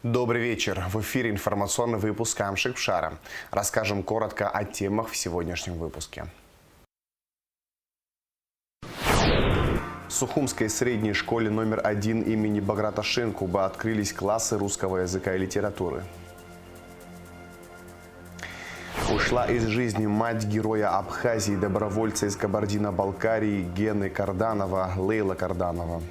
Добрый вечер. В эфире информационный выпуск Амшик Пшара. Расскажем коротко о темах в сегодняшнем выпуске. В Сухумской средней школе номер 1 имени Баграта Шенкуба открылись классы русского языка и литературы. Ушла из жизни мать героя Абхазии, добровольца из Кабардино-Балкарии Гены Карданова, Лейла Карданова.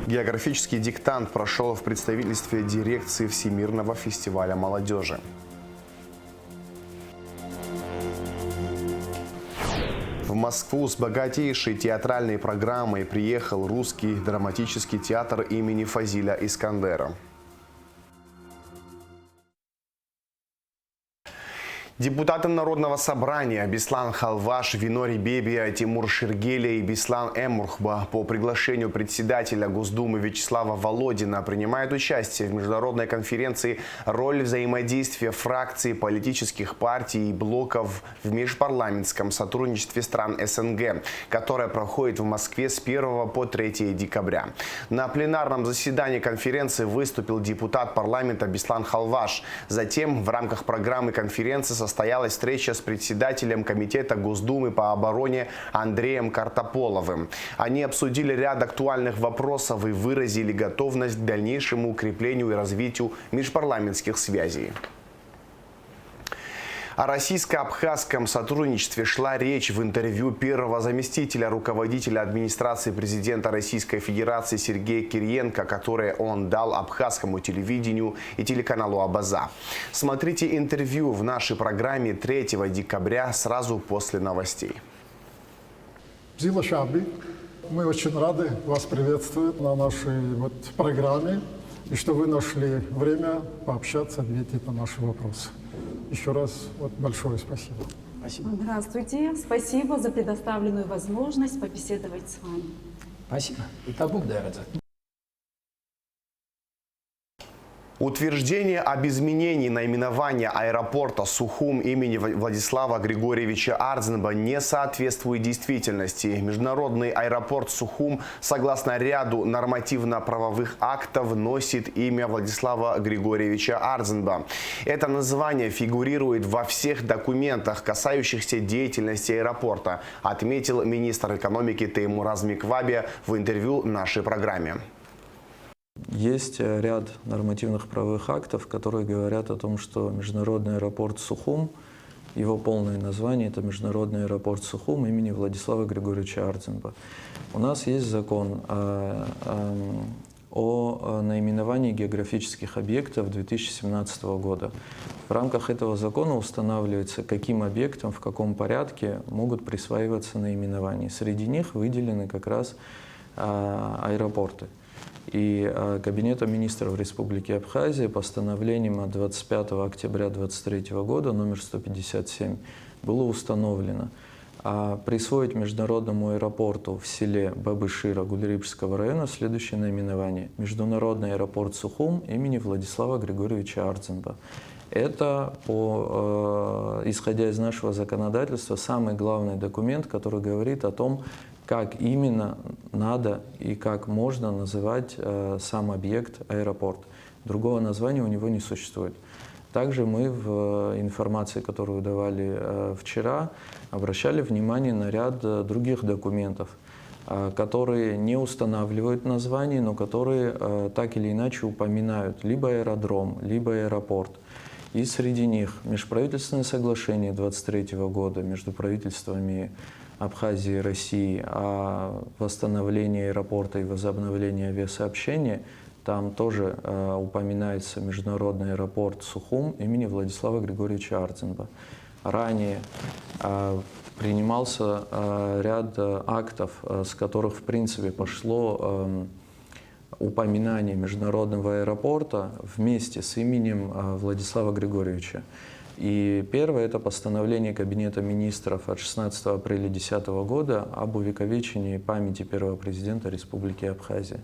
Географический диктант прошел в представительстве дирекции Всемирного фестиваля молодежи. В Москву с богатейшей театральной программой приехал русский драматический театр имени Фазиля Искандера. Депутаты Народного собрания Беслан Халваш, Винори Бебия, Тимур Шергеля и Беслан Эмурхба по приглашению председателя Госдумы Вячеслава Володина принимают участие в международной конференции «Роль взаимодействия фракций, политических партий и блоков в межпарламентском сотрудничестве стран СНГ», которая проходит в Москве с 1 по 3 декабря. На пленарном заседании конференции выступил депутат парламента Беслан Халваш. Затем в рамках программы конференции состоялась встреча с председателем Комитета Госдумы по обороне Андреем Картополовым. Они обсудили ряд актуальных вопросов и выразили готовность к дальнейшему укреплению и развитию межпарламентских связей. О российско-абхазском сотрудничестве шла речь в интервью первого заместителя руководителя администрации президента Российской Федерации Сергея Кириенко, которое он дал абхазскому телевидению и телеканалу Абаза. Смотрите интервью в нашей программе 3 декабря сразу после новостей. Зила Шаби, мы очень рады вас приветствовать на нашей программе и что вы нашли время пообщаться, ответить на наши вопросы. Еще раз большое спасибо. Спасибо. Здравствуйте. Спасибо за предоставленную возможность побеседовать с вами. Спасибо. И табук дарится. Утверждение об изменении наименования аэропорта Сухум имени Владислава Григорьевича Ардзинба не соответствует действительности. Международный аэропорт Сухум, согласно ряду нормативно-правовых актов, носит имя Владислава Григорьевича Ардзинба. Это название фигурирует во всех документах, касающихся деятельности аэропорта, отметил министр экономики Теймур Размикваби в интервью нашей программе. Есть ряд нормативных правовых актов, которые говорят о том, что международный аэропорт Сухум, его полное название – это Международный аэропорт Сухум имени Владислава Григорьевича Ардзинба. У нас есть закон о наименовании географических объектов 2017 года. В рамках этого закона устанавливается, каким объектам в каком порядке могут присваиваться наименования. Среди них выделены как раз аэропорты. И Кабинетом министров Республики Абхазия постановлением от 25 октября 2023 года номер 157 было установлено присвоить международному аэропорту в селе Бабышира Гульрипского района следующее наименование: Международный аэропорт Сухум имени Владислава Григорьевича Ардзинба. Это, исходя из нашего законодательства, самый главный документ, который говорит о том, как именно надо и как можно называть сам объект аэропорт. Другого названия у него не существует. Также мы в информации, которую давали вчера, обращали внимание на ряд других документов, которые не устанавливают название, но которые так или иначе упоминают либо аэродром, либо аэропорт. И среди них межправительственное соглашение 2023 года между правительствами Абхазии и России о восстановлении аэропорта и возобновлении авиасообщения. Там тоже упоминается Международный аэропорт Сухум имени Владислава Григорьевича Ардзинба. Ранее принимался ряд актов, с которых в принципе пошло упоминание международного аэропорта вместе с именем Владислава Григорьевича. И первое – это постановление Кабинета министров от 16 апреля 2010 года об увековечении памяти первого президента Республики Абхазия.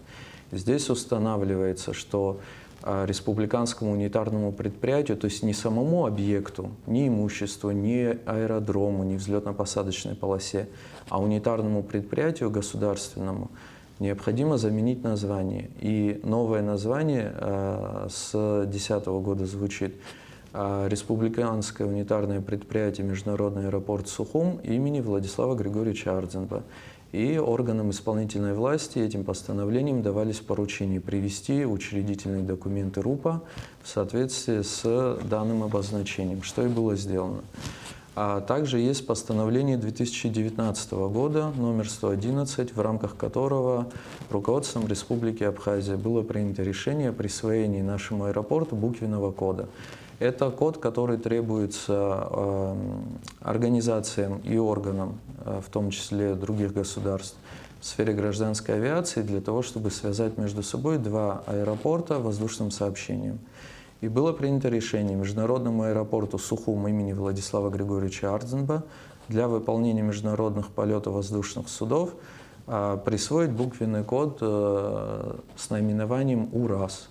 Здесь устанавливается, что республиканскому унитарному предприятию, то есть не самому объекту, ни имуществу, ни аэродрому, ни взлетно-посадочной полосе, а унитарному предприятию государственному необходимо заменить название. И новое название с 2010 года звучит Республиканское унитарное предприятие «Международный аэропорт Сухум» имени Владислава Григорьевича Ардзенба. И органам исполнительной власти этим постановлением давались поручения привести учредительные документы РУПа в соответствии с данным обозначением, что и было сделано. А также есть постановление 2019 года, номер 111, в рамках которого руководством Республики Абхазия было принято решение о присвоении нашему аэропорту буквенного кода. Это код, который требуется организациям и органам, в том числе других государств, в сфере гражданской авиации, для того, чтобы связать между собой два аэропорта воздушным сообщением. И было принято решение Международному аэропорту Сухум имени Владислава Григорьевича Ардзенба для выполнения международных полетов воздушных судов присвоить буквенный код с наименованием УРАС.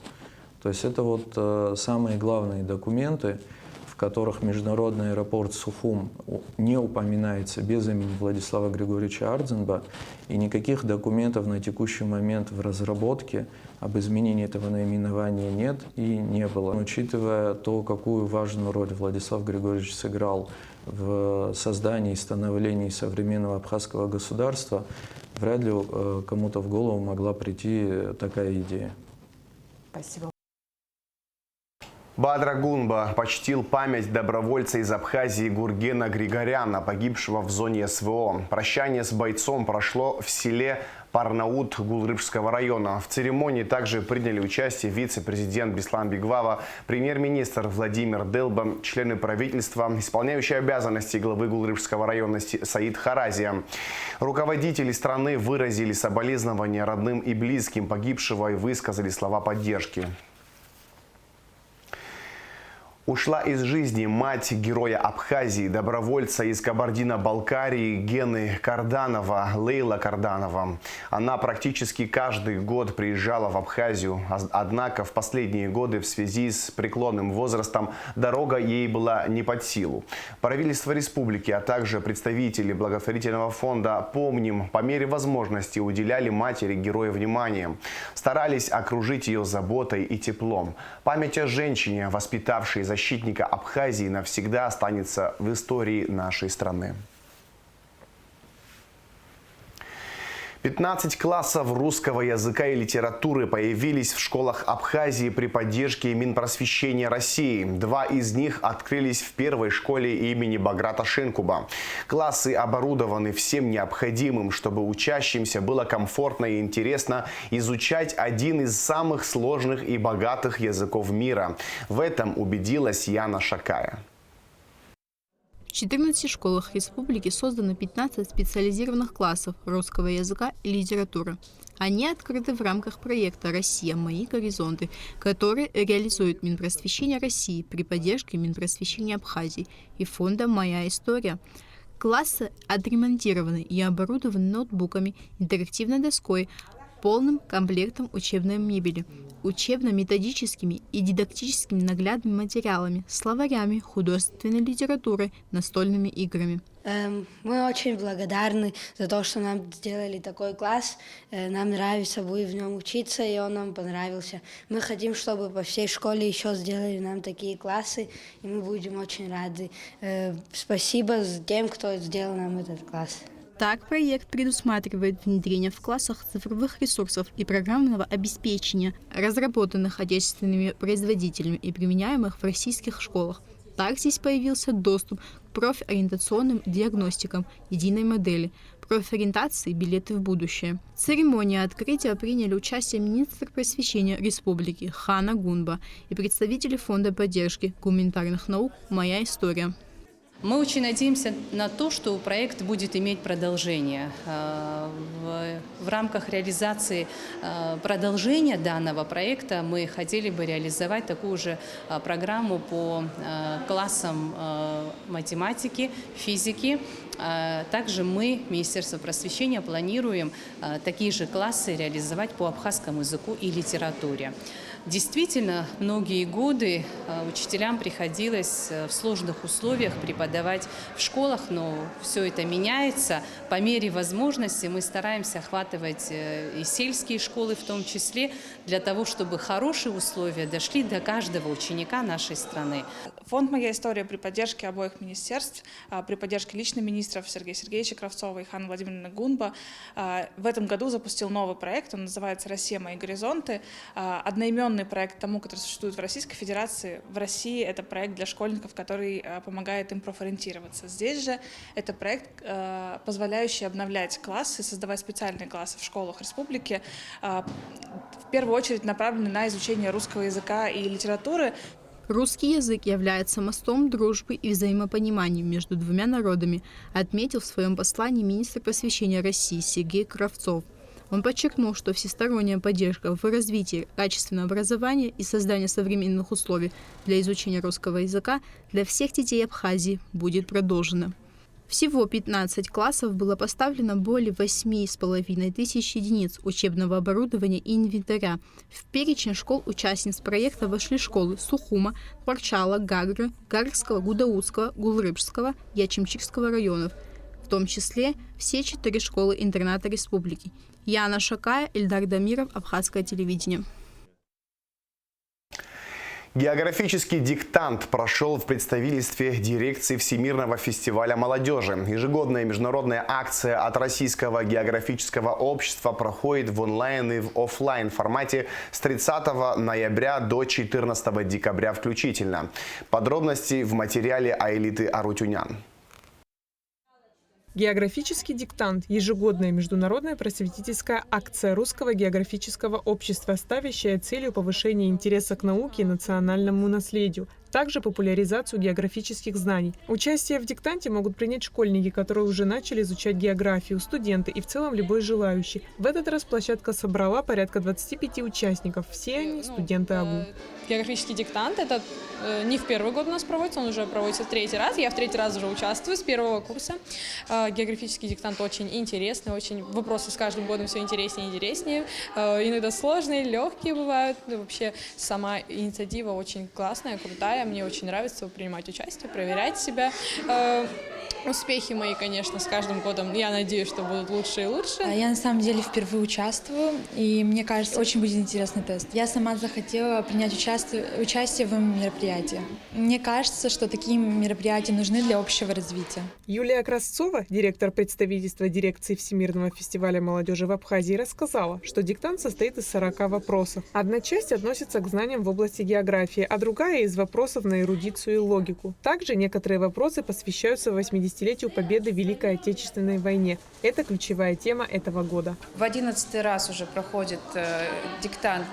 То есть это вот самые главные документы, в которых Международный аэропорт Сухум не упоминается без имени Владислава Григорьевича Ардзенба, и никаких документов на текущий момент в разработке об изменении этого наименования нет и не было. Учитывая то, какую важную роль Владислав Григорьевич сыграл в создании и становлении современного абхазского государства, вряд ли кому-то в голову могла прийти такая идея. Спасибо. Бадра Гунба почтил память добровольца из Абхазии Гургена Григоряна, погибшего в зоне СВО. Прощание с бойцом прошло в селе Парнаут Гулрыбского района. В церемонии также приняли участие вице-президент Беслан Бигвава, премьер-министр Владимир Делба, члены правительства, исполняющий обязанности главы Гулрыбского района Саид Харазия. Руководители страны выразили соболезнования родным и близким погибшего и высказали слова поддержки. Ушла из жизни мать героя Абхазии, добровольца из Кабардино-Балкарии Гены Карданова, Лейла Карданова. Она практически каждый год приезжала в Абхазию, однако в последние годы в связи с преклонным возрастом дорога ей была не под силу. Правительство республики, а также представители благотворительного фонда «Помним» по мере возможности уделяли матери героя внимание. Старались окружить ее заботой и теплом. Память о женщине, воспитавшей защитника Абхазии, навсегда останется в истории нашей страны. 15 классов русского языка и литературы появились в школах Абхазии при поддержке Минпросвещения России. 2 из них открылись в первой школе имени Баграта Шенкуба. Классы оборудованы всем необходимым, чтобы учащимся было комфортно и интересно изучать один из самых сложных и богатых языков мира. В этом убедилась Яна Шакая. В 14 школах республики создано 15 специализированных классов русского языка и литературы. Они открыты в рамках проекта «Россия. Мои горизонты», который реализует Минпросвещение России при поддержке Минпросвещения Абхазии и фонда «Моя история». Классы отремонтированы и оборудованы ноутбуками, интерактивной доской, полным комплектом учебной мебели, учебно-методическими и дидактическими наглядными материалами, словарями, художественной литературой, настольными играми. Мы очень благодарны за то, что нам сделали такой класс. Нам нравится будет в нем учиться, и он нам понравился. Мы хотим, чтобы по всей школе еще сделали нам такие классы, и мы будем очень рады. Спасибо тем, кто сделал нам этот класс. Так, проект предусматривает внедрение в классах цифровых ресурсов и программного обеспечения, разработанных отечественными производителями и применяемых в российских школах. Так, здесь появился доступ к профориентационным диагностикам единой модели, профориентации «Билеты в будущее». В церемонии открытия приняли участие министр просвещения республики Хана Гунба и представители фонда поддержки гуманитарных наук «Моя история». Мы очень надеемся на то, что проект будет иметь продолжение. В рамках реализации продолжения данного проекта мы хотели бы реализовать такую же программу по классам математики, физики, Также мы, Министерство просвещения, планируем такие же классы реализовать по абхазскому языку и литературе. Действительно, многие годы учителям приходилось в сложных условиях преподавать в школах, но все это меняется. По мере возможности мы стараемся охватывать и сельские школы в том числе, для того, чтобы хорошие условия дошли до каждого ученика нашей страны. Фонд «Моя история» при поддержке обоих министерств, при поддержке лично министров Сергея Сергеевича Кравцова и Ханны Владимировны Гунба в этом году запустил новый проект, он называется «Россия. Мои горизонты». Одноименный проект тому, который существует в Российской Федерации. В России это проект для школьников, который помогает им профориентироваться. Здесь же это проект, позволяющий обновлять классы, создавать специальные классы в школах республики, в первую очередь направлены на изучение русского языка и литературы. Русский язык является мостом дружбы и взаимопонимания между двумя народами, отметил в своем послании министр просвещения России Сергей Кравцов. Он подчеркнул, что всесторонняя поддержка в развитии качественного образования и создания современных условий для изучения русского языка для всех детей Абхазии будет продолжена. Всего 15 классов было поставлено более 8,5 тысяч единиц учебного оборудования и инвентаря. В перечень школ-участниц проекта вошли школы Сухума, Порчала, Гагры, Гарского, Гудаутского, Гулрыбского и Ачимчирского районов, в том числе все 4 школы-интерната республики. Яна Шакая, Эльдар Дамиров, Абхазское телевидение. Географический диктант прошел в представительстве дирекции Всемирного фестиваля молодежи. Ежегодная международная акция от Российского географического общества проходит в онлайн и в офлайн формате с 30 ноября до 14 декабря включительно. Подробности в материале Аэлиты Арутюнян. Географический диктант – ежегодная международная просветительская акция Русского географического общества, ставящая целью повышения интереса к науке и национальному наследию, также популяризацию географических знаний. Участие в диктанте могут принять школьники, которые уже начали изучать географию, студенты и в целом любой желающий. В этот раз площадка собрала порядка 25 участников, все они студенты АГУ. Географический диктант – это не в первый год у нас проводится, он уже проводится в 3-й раз. Я в 3-й раз уже участвую с 1-го курса. Географический диктант очень интересный, очень вопросы с каждым годом все интереснее и интереснее. Иногда сложные, легкие бывают. Вообще сама инициатива очень классная, крутая. Мне очень нравится принимать участие, проверять себя. Успехи мои, конечно, с каждым годом, я надеюсь, что будут лучше и лучше. Я на самом деле впервые участвую, и мне кажется, очень будет интересный тест. Я сама захотела принять участие в этом мероприятии. Мне кажется, что такие мероприятия нужны для общего развития. Юлия Красцова, директор представительства дирекции Всемирного фестиваля молодежи в Абхазии, рассказала, что диктант состоит из 40 вопросов. Одна часть относится к знаниям в области географии, а другая из вопросов на эрудицию и логику. Также некоторые вопросы посвящаются 80-летию победы в Великой Отечественной войне. Это ключевая тема этого года. В 11-й раз уже проходит диктант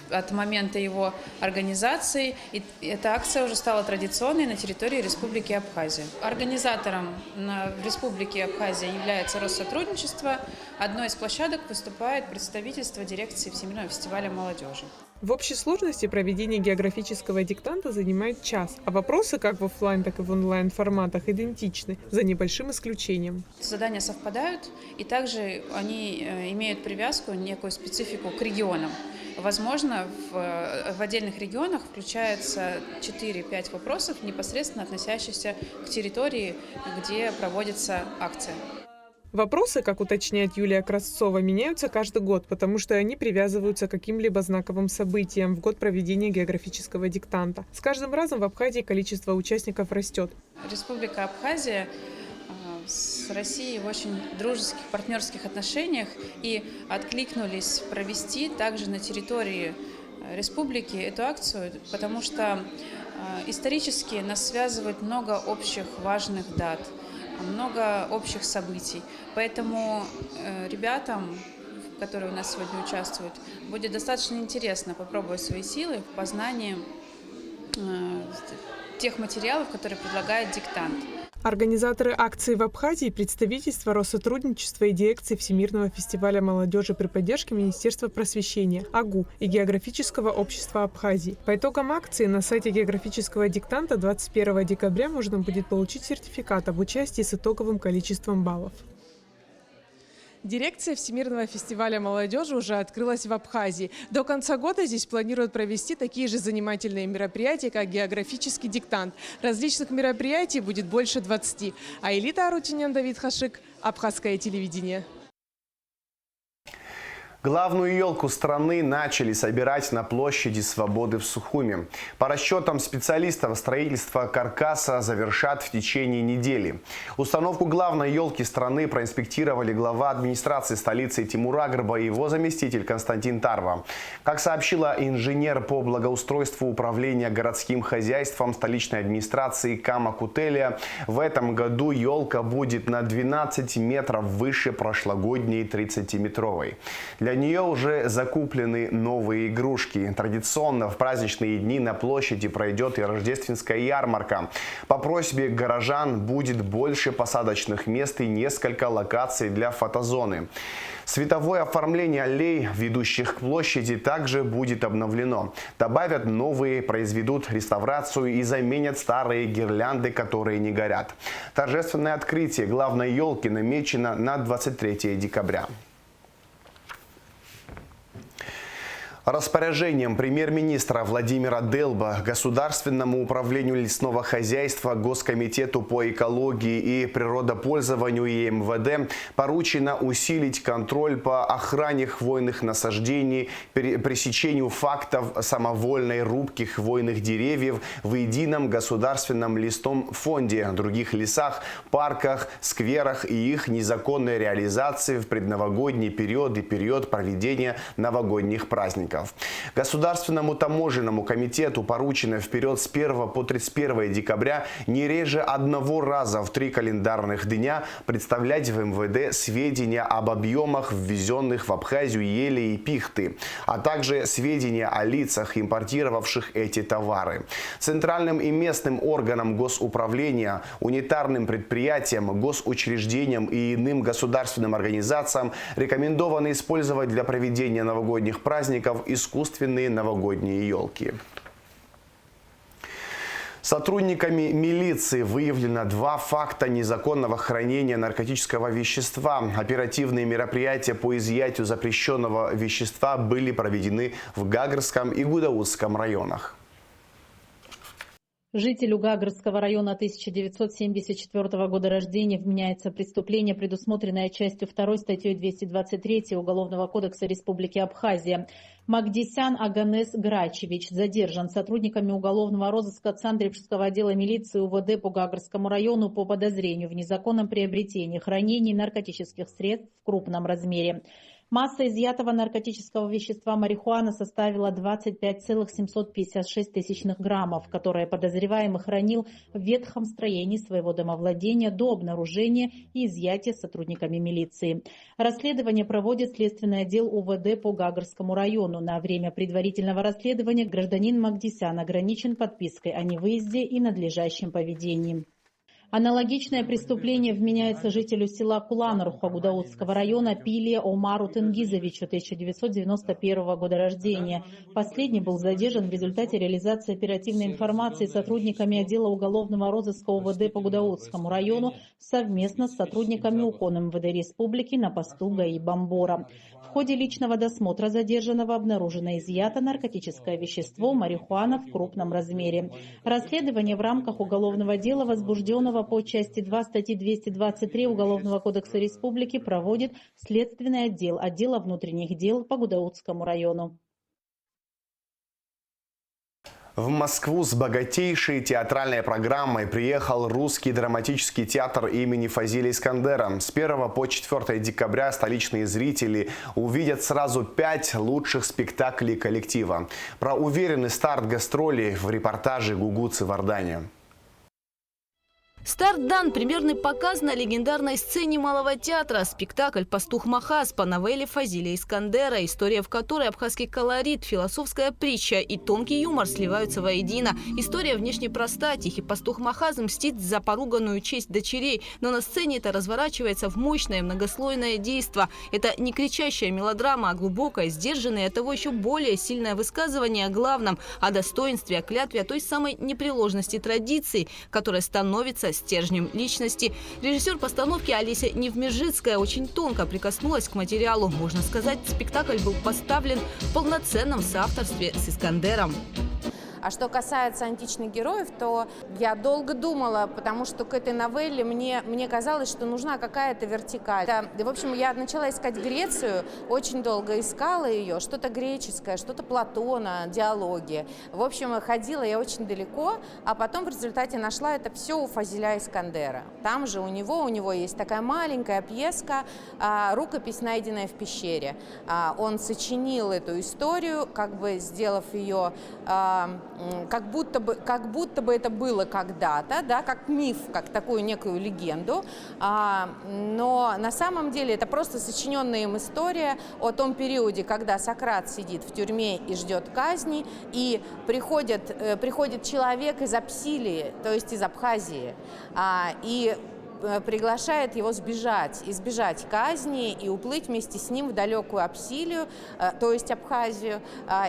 от момента его организации. И эта акция уже стала традиционной на территории Республики Абхазия. Организатором в Республике Абхазия является Россотрудничество. Одной из площадок выступает представительство дирекции Всемирного фестиваля молодежи. В общей сложности проведение географического диктанта занимает час, а вопросы как в офлайн, так и в онлайн форматах идентичны, за небольшим исключением. Задания совпадают, и также они имеют привязку, некую специфику к регионам. Возможно, в отдельных регионах включается 4-5 вопросов, непосредственно относящихся к территории, где проводится акция. Вопросы, как уточняет Юлия Красцова, меняются каждый год, потому что они привязываются к каким-либо знаковым событиям в год проведения географического диктанта. С каждым разом в Абхазии количество участников растет. Республика Абхазия с Россией в очень дружеских, партнерских отношениях и откликнулись провести также на территории республики эту акцию, потому что исторически нас связывает много общих важных дат, много общих событий. Поэтому ребятам, которые у нас сегодня участвуют, будет достаточно интересно попробовать свои силы в познании тех материалов, которые предлагает диктант. Организаторы акции в Абхазии – представительство Россотрудничества и дирекции Всемирного фестиваля молодежи при поддержке Министерства просвещения АГУ и Географического общества Абхазии. По итогам акции на сайте географического диктанта 21 декабря можно будет получить сертификат об участии с итоговым количеством баллов. Дирекция Всемирного фестиваля молодежи уже открылась в Абхазии. До конца года здесь планируют провести такие же занимательные мероприятия, как географический диктант. Различных мероприятий будет больше 20. Аэлита Арутюнян, Давид Хашик, Абхазское телевидение. Главную елку страны начали собирать на площади Свободы в Сухуми. По расчетам специалистов, строительство каркаса завершат в течение недели. Установку главной елки страны проинспектировали глава администрации столицы Тимур Агрба и его заместитель Константин Тарва. Как сообщила инженер по благоустройству управления городским хозяйством столичной администрации Кама Кутелия, в этом году елка будет на 12 метров выше прошлогодней 30-метровой. Для нее уже закуплены новые игрушки. Традиционно в праздничные дни на площади пройдет и рождественская ярмарка. По просьбе горожан будет больше посадочных мест и несколько локаций для фотозоны. Световое оформление аллей, ведущих к площади, также будет обновлено. Добавят новые, произведут реставрацию и заменят старые гирлянды, которые не горят. Торжественное открытие главной елки намечено на 23 декабря. Распоряжением премьер-министра Владимира Делба Государственному управлению лесного хозяйства, Госкомитету по экологии и природопользованию и МВД поручено усилить контроль по охране хвойных насаждений, пресечению фактов самовольной рубки хвойных деревьев в едином государственном лесном фонде, других лесах, парках, скверах и их незаконной реализации в предновогодний период и период проведения новогодних праздников. Государственному таможенному комитету поручено вперед с 1 по 31 декабря не реже одного раза в 3 календарных дня представлять в МВД сведения об объемах ввезенных в Абхазию ели и пихты, а также сведения о лицах, импортировавших эти товары. Центральным и местным органам госуправления, унитарным предприятиям, госучреждениям и иным государственным организациям рекомендовано использовать для проведения новогодних праздников искусственные новогодние елки. Сотрудниками милиции выявлено 2 факта незаконного хранения наркотического вещества. Оперативные мероприятия по изъятию запрещенного вещества были проведены в Гагарском и Гудаутском районах. Жителю Гагарского района 1974 года рождения вменяется преступление, предусмотренное частью 2 статьей 223 Уголовного кодекса Республики Абхазия. Магдисян Аганес Грачевич задержан сотрудниками уголовного розыска Цандрипского отдела милиции УВД по Гагарскому району по подозрению в незаконном приобретении, хранении наркотических средств в крупном размере. Масса изъятого наркотического вещества марихуана составила 25,756 тысячных граммов, которые подозреваемый хранил в ветхом строении своего домовладения до обнаружения и изъятия сотрудниками милиции. Расследование проводит следственный отдел УВД по Гагарскому району. На время предварительного расследования гражданин Магдисян ограничен подпиской о невыезде и надлежащем поведении. Аналогичное преступление вменяется жителю села Куланарха Гудаутского района Пилия Омару Тенгизовичу 1991 года рождения. Последний был задержан в результате реализации оперативной информации сотрудниками отдела уголовного розыска УВД по Гудаутскому району совместно с сотрудниками УКОН МВД Республики на посту ГАИ Бамбора. В ходе личного досмотра задержанного обнаружено изъято наркотическое вещество марихуана в крупном размере. Расследование в рамках уголовного дела, возбужденного по части 2 статьи 223 Уголовного кодекса Республики, проводит следственный отдел отдела внутренних дел по Гудаутскому району. В Москву с богатейшей театральной программой приехал Русский драматический театр имени Фазиля Искандера. С 1 по 4 декабря столичные зрители увидят сразу 5 лучших спектаклей коллектива. Про уверенный старт гастролей в репортаже Гугу Цивардани. Старт дан, примерный показ на легендарной сцене Малого театра. Спектакль «Пастух Махас» по новелле Фазилия Искандера, история в которой абхазский колорит, философская притча и тонкий юмор сливаются воедино. История внешне проста. Тихий пастух Махас мстит за поруганную честь дочерей. Но на сцене это разворачивается в мощное многослойное действо. Это не кричащая мелодрама, а глубокое, сдержанное, а того еще более сильное высказывание о главном, о достоинстве, о клятве, о той самой непреложности традиций, которая становится стержнем личности. Режиссер постановки Олеся Невмежицкая очень тонко прикоснулась к материалу. Можно сказать, спектакль был поставлен в полноценном соавторстве с Искандером. А что касается античных героев, то я долго думала, потому что к этой новелле мне казалось, что нужна какая-то вертикаль. В общем, я начала искать Грецию, очень долго искала ее, что-то греческое, что-то Платона, диалоги. В общем, ходила я очень далеко, а потом в результате нашла это все у Фазиля Искандера. Там же у него есть такая маленькая пьеска, рукопись, найденная в пещере. Он сочинил эту историю, как бы сделав ее... как будто бы это было когда-то, да, как миф, как такую некую легенду, но на самом деле это просто сочиненная им история о том периоде, когда Сократ сидит в тюрьме и ждет казни, и приходит человек из Апсилии, то есть из Абхазии, и приглашает его избежать казни и уплыть вместе с ним в далекую Апсилию, то есть Абхазию,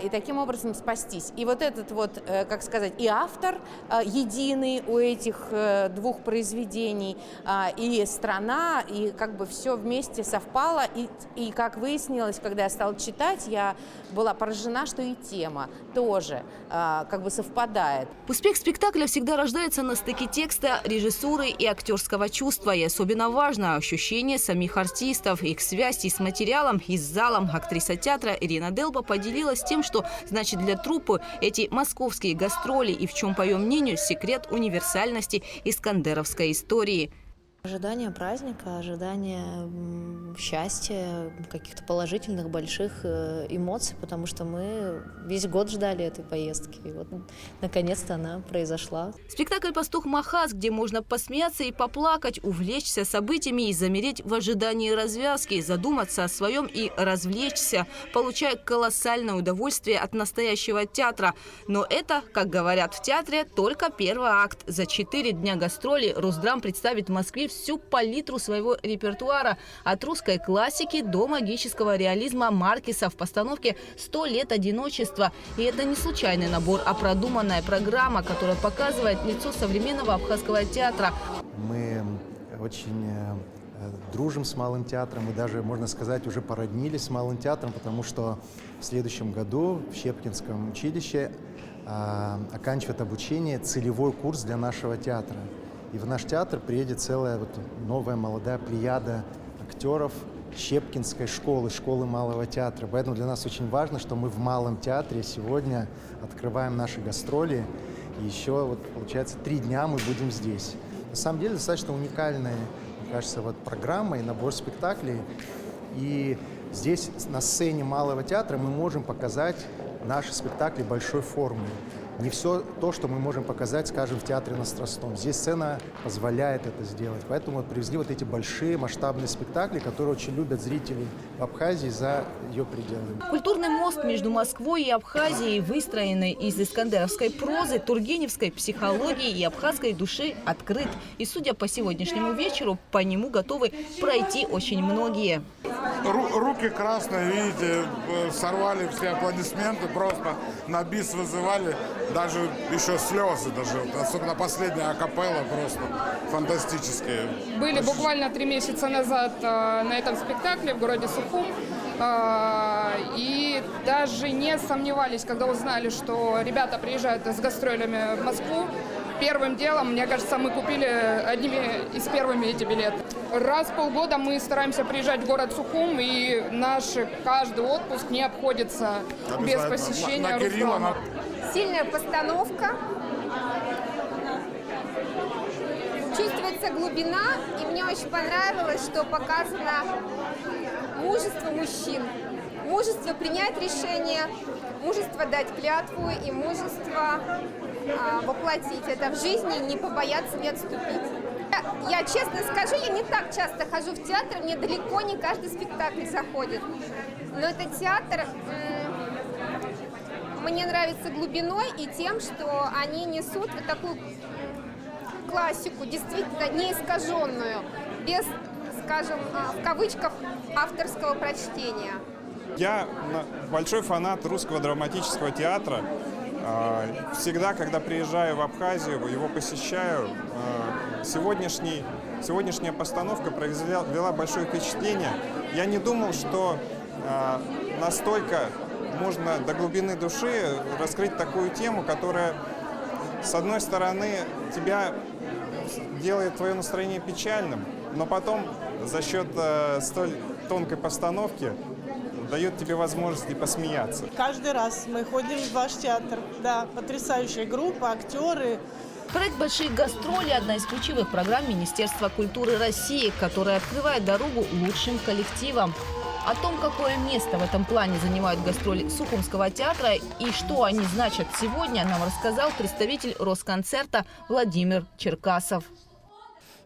и таким образом спастись. И вот этот вот, как сказать, и автор единый у этих двух произведений, и страна, и как бы все вместе совпало. И как выяснилось, когда я стала читать, я была поражена, что и тема тоже как бы совпадает. Успех спектакля всегда рождается на стыке текста, режиссуры и актерского чувства. И особенно важно ощущение самих артистов, их связь и с материалом, и с залом. Актриса театра Ирина Делба поделилась тем, что значит для труппы эти московские гастроли и в чем, по ее мнению, секрет универсальности искандеровской истории. Ожидание праздника, ожидание счастья, каких-то положительных больших эмоций, потому что мы весь год ждали этой поездки. И вот наконец-то она произошла. Спектакль «Пастух Махас», где можно посмеяться и поплакать, увлечься событиями и замереть в ожидании развязки, задуматься о своем и развлечься, получая колоссальное удовольствие от настоящего театра. Но это, как говорят в театре, только первый акт. За 4 дня гастроли Росдрам представит в Москве всю палитру своего репертуара. От русской классики до магического реализма Маркеса в постановке «100 лет одиночества». И это не случайный набор, а продуманная программа, которая показывает лицо современного абхазского театра. Мы очень дружим с Малым театром и даже, можно сказать, уже породнились с Малым театром, потому что в следующем году в Щепкинском училище оканчивает обучение целевой курс для нашего театра. И в наш театр приедет целая новая молодая плеяда актеров Щепкинской школы, школы Малого театра. Поэтому для нас очень важно, что мы в Малом театре сегодня открываем наши гастроли. И еще, получается, 3 дня мы будем здесь. На самом деле, достаточно уникальная, мне кажется, программа и набор спектаклей. И здесь, на сцене Малого театра, мы можем показать наши спектакли большой формы. Не все то, что мы можем показать, скажем, в театре на Страстном. Здесь сцена позволяет это сделать. Поэтому мы привезли эти большие масштабные спектакли, которые очень любят зрители в Абхазии за ее пределами. Культурный мост между Москвой и Абхазией, выстроенный из искандеровской прозы, тургеневской психологии и абхазской души, открыт. И, судя по сегодняшнему вечеру, по нему готовы пройти очень многие. Руки красные, видите, сорвали все аплодисменты, просто на бис вызывали. Даже еще слезы, особенно последняя акапелла, просто фантастические. Были буквально 3 месяца назад на этом спектакле в городе Сухум. И даже не сомневались, когда узнали, что ребята приезжают с гастролями в Москву. Первым делом, мне кажется, мы купили одними из первыми эти билеты. Раз в полгода мы стараемся приезжать в город Сухум, и наш каждый отпуск не обходится без посещения Росдрама. Сильная постановка, чувствуется глубина, и мне очень понравилось, что показано мужество мужчин. Мужество принять решение, мужество дать клятву и мужество воплотить это в жизни, не побояться, не отступить. я честно скажу, я не так часто хожу в театр, мне далеко не каждый спектакль заходит. Но этот театр мне нравится глубиной и тем, что они несут вот такую классику, действительно не искаженную, без, скажем, в кавычках, авторского прочтения. Я большой фанат русского драматического театра. Всегда, когда приезжаю в Абхазию, его посещаю. Сегодняшняя постановка произвела большое впечатление. Я не думал, что настолько можно до глубины души раскрыть такую тему, которая, с одной стороны, тебя делает твое настроение печальным, но потом за счет столь тонкой постановки дает тебе возможность и посмеяться. Каждый раз мы ходим в ваш театр. Да, потрясающая группа, актеры. Проект «Большие гастроли» – одна из ключевых программ Министерства культуры России, которая открывает дорогу лучшим коллективам. О том, какое место в этом плане занимают гастроли Сухумского театра и что они значат сегодня, нам рассказал представитель Росконцерта Владимир Черкасов.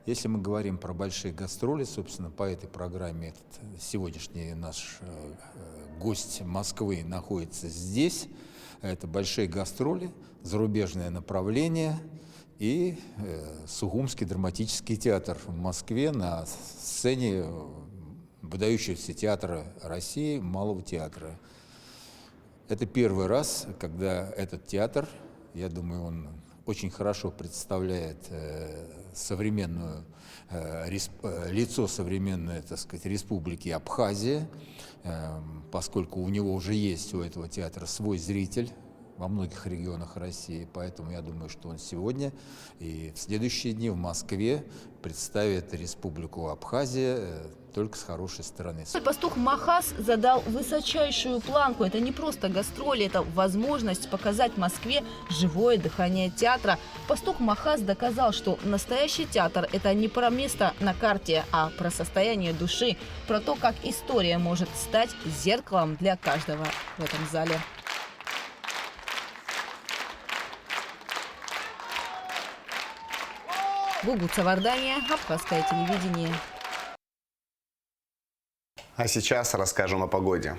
Если мы говорим про большие гастроли, собственно, по этой программе сегодняшний наш гость Москвы находится здесь. Это большие гастроли, зарубежное направление и Сухумский драматический театр в Москве на сцене выдающегося театра России, Малого театра. Это первый раз, когда этот театр, я думаю, он очень хорошо представляет лицо современной, так сказать, республики Абхазия, поскольку у него уже есть, у этого театра, свой зритель во многих регионах России. Поэтому я думаю, что он сегодня и в следующие дни в Москве представит республику Абхазия только с хорошей стороны. Пастух Махас задал высочайшую планку. Это не просто гастроли, это возможность показать Москве живое дыхание театра. Пастух Махас доказал, что настоящий театр – это не про место на карте, а про состояние души, про то, как история может стать зеркалом для каждого в этом зале. Гугуца Вардания, Абхазское телевидение. А сейчас расскажем о погоде.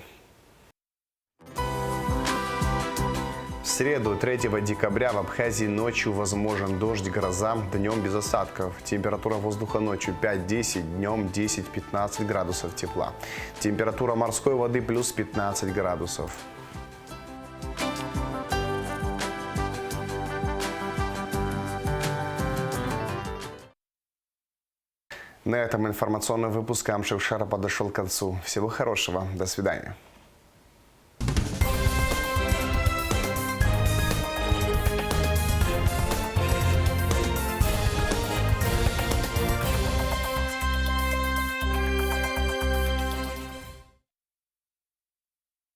В среду, 3 декабря, в Абхазии ночью возможен дождь, гроза, днем без осадков. Температура воздуха ночью 5-10, днем 10-15 градусов тепла. Температура морской воды плюс 15 градусов. На этом информационный выпуск Амшевшара подошел к концу. Всего хорошего. До свидания.